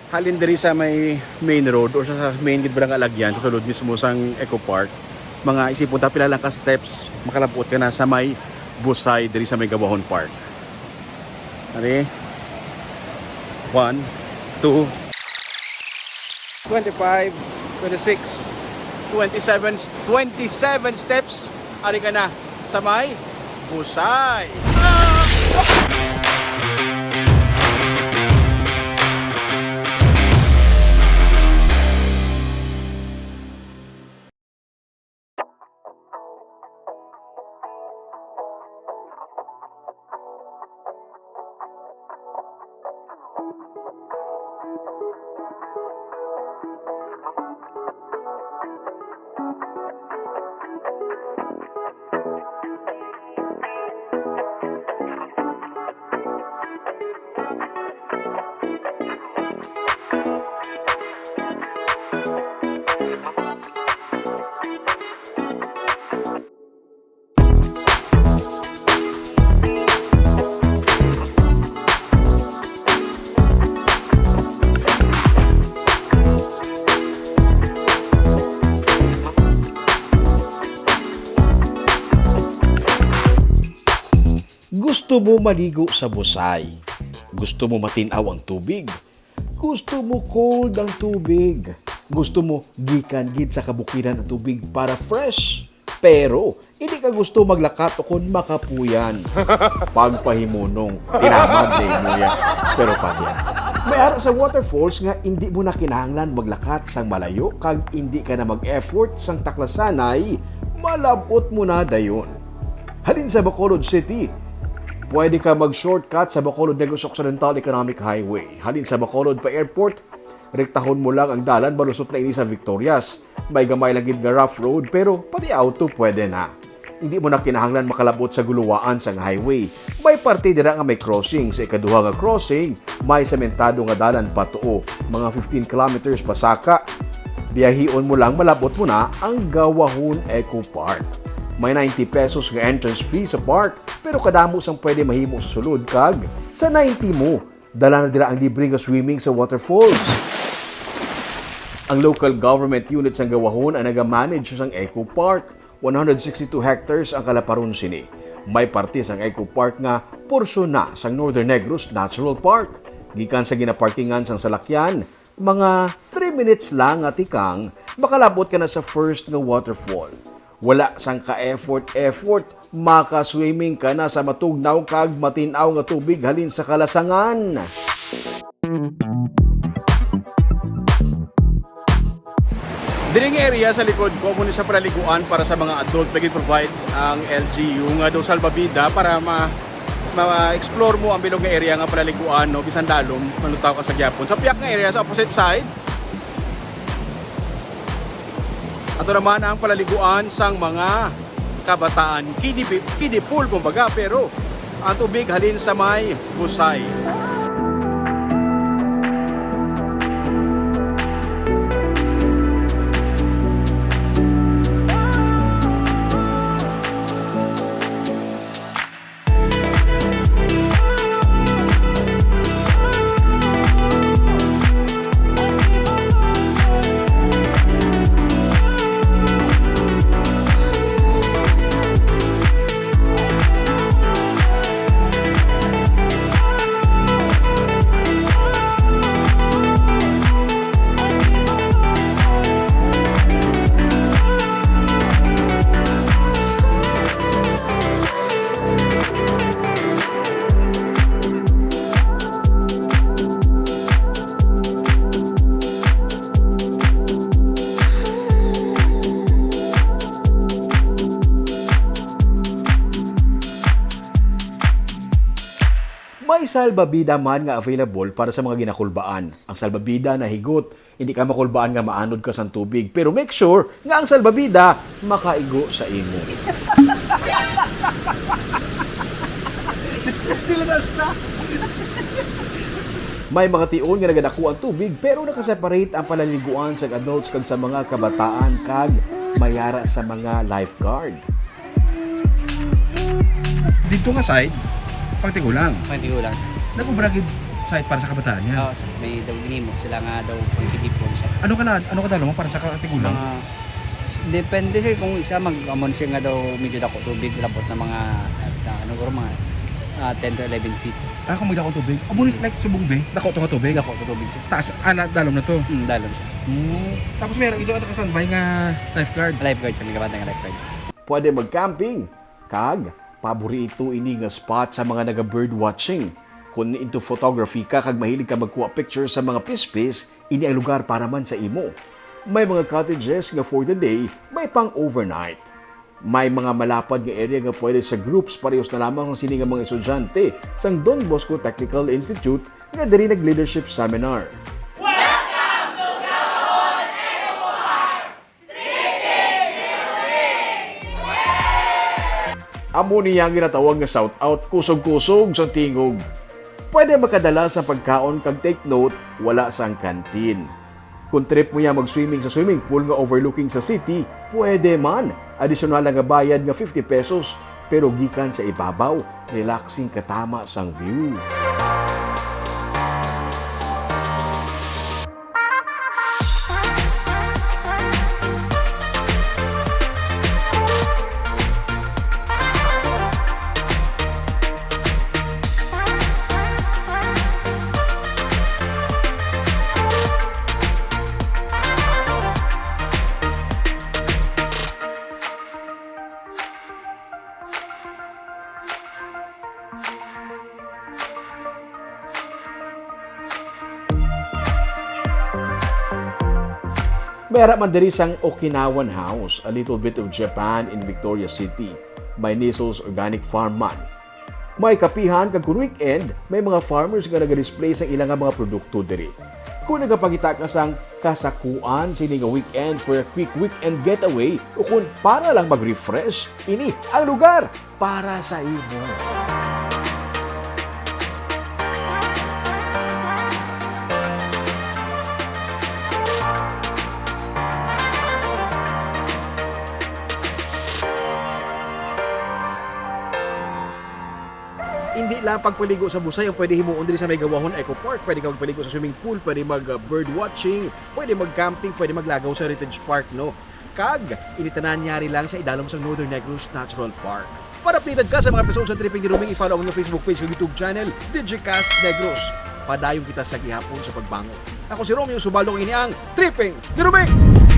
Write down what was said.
halin diri sa may main road or sa main gid barang alagyan sa sulod mismo sang Eco Park. Mga isipon ta pila lang ka steps makalabot ka na sa may Busay diri sa may Gawahon Park. Ari 1 2 25 26 27 steps ari ka na sa may Busay. Gusto mo maligo sa Busay? Gusto mo matinaw ang tubig? Gusto mo cold ang tubig? Gusto mo gikan gid sa kabukiran ang tubig para fresh? Pero hindi ka gusto maglakat o kung makapuyan. Pagpahimunong, tinamad din mo yan. Pero pati yan. May ara sa waterfalls nga hindi mo na kinahanglan maglakat sang malayo kag hindi ka na mag-effort sang taklasanay, malabot mo na dayon. Halin sa Bacolod City, pwede ka mag-shortcut sa Bacolod Negros Occidental Economic Highway. Halin sa Bacolod pa airport, rektahon mo lang ang dalan balusot na ini sa Victorias. May gamay lang gid nga rough road pero pati auto pwede na. Hindi mo na kinahanglan makalabot sa guluwaan sa highway. May parte dira nga may crossing. Sa ikaduha nga crossing, may sementado nga dalan patuo. Mga 15 kilometers pasaka. Biyahion mo lang malabot mo na ang Gawahon Eco Park. May 90 pesos nga entrance fee sa park pero kadamo sang pwede mahimo sa sulod kag sa 90 mo dala na dira ang libre nga swimming sa waterfalls. Ang local government unit sa Gawahon ang naga-manage sang Eco Park. 162 hectares ang kalaparon sini. May parte sang Eco Park nga porsyon na sang Northern Negros Natural Park. Gikan sa ginaparkingan sang salakyan, mga 3 minutes lang at ikang makalabot ka na sa first nga waterfall. Wala sang ka-effort, maka-swimming ka na sa matugnaw kag matinaw nga tubig halin sa kalasangan. Diring area sa likod ko muna sa paliguan para sa mga adult provide ang LGU nga daw salbabida para ma-explore mo ang bilog nga area nga paliguan no bisan dalom manutaw ka sa gyapon. Sa piyak nga area sa opposite side ato naman ang palaliguan sang mga kabataan. Kiddie pool kumbaga pero ang tubig halin sa may Busay. May salbabida man nga available para sa mga ginakulbaan. Ang salbabida na higot, hindi ka makulbaan nga maanod ka sa tubig. Pero make sure nga ang salbabida makaigo sa imo. May mga tion nga nagadako ang tubig pero nakaseparate ang palaliguan sa adults kag sa mga kabataan kag mayara sa mga lifeguard. Dito nga side, pagtigulang. Hindi ko lang. Nagubrakid site para sa kabataan yan. Oo, may daw ginimo sila nga daw pangkidipon siya. Ano ka dalo mo para sa katigulang? Depende sir kung isa mag-amon siya nga daw medyo dako tubig labot na mga mga 10 to 11 feet. Kung magdako tubig. Abunis like subong be, dako to nga tubig. Dako to tubig siya. Taas, dalom na to. Dalon siya. Tapos meron ito nakasanbay nga lifeguard. Lifeguard siya, may kabata nga lifeguard. Pwede mag-camping. Kag, paborito ini nga spot sa mga naga-bird watching. Kung into photography ka kag mahilig ka magkuha pictures sa mga pispis, ini ang lugar para man sa imo. May mga cottages nga for the day, may pang overnight. May mga malapad nga area nga pwede sa groups parehos na lamang ang sini nga mga estudyante sang Don Bosco Technical Institute nga diri nag-leadership seminar. Welcome to Gawahon Eco Park! Amo niya ang ginatawag nga shout-out kusog-kusog sa tingog. Pwede makadala sa pagkaon kag take note, wala sang kantin. Kung trip mo ya mag-swimming sa swimming pool nga overlooking sa city, pwede man. Additional nga bayad nga 50 pesos, pero gikan sa ibabaw, relaxing katama sang view. Mera man diri sang Okinawan House, a little bit of Japan in Victoria City. May Nisol's Organic Farm man. May kapihan kag kun weekend, may mga farmers nga naga-display sa ilang mga produkto diri. Kung nagapakita ka sang kasakuan sini nga weekend for a quick weekend getaway o kung para lang mag-refresh, ini ang lugar para sa imo. Hindi lang pagpaligo sa busay ang pwede himuon diri sa may Gawahon Eco Park. Pwede kang magpaligo sa swimming pool, pwede mag-bird watching, pwede mag-camping, pwede maglagaw sa Heritage Park, no? Kag, initanan nyari lang sa idalom sa Northern Negros Natural Park. Para updated ka sa mga episodes ng Tripping ni Ruming, i-follow ang Facebook page ng YouTube channel, Digicast Negros. Padayon kita sa gihapon sa pagbangon. Ako si Romeo Subaldo, ini ang Tripping ni Ruming!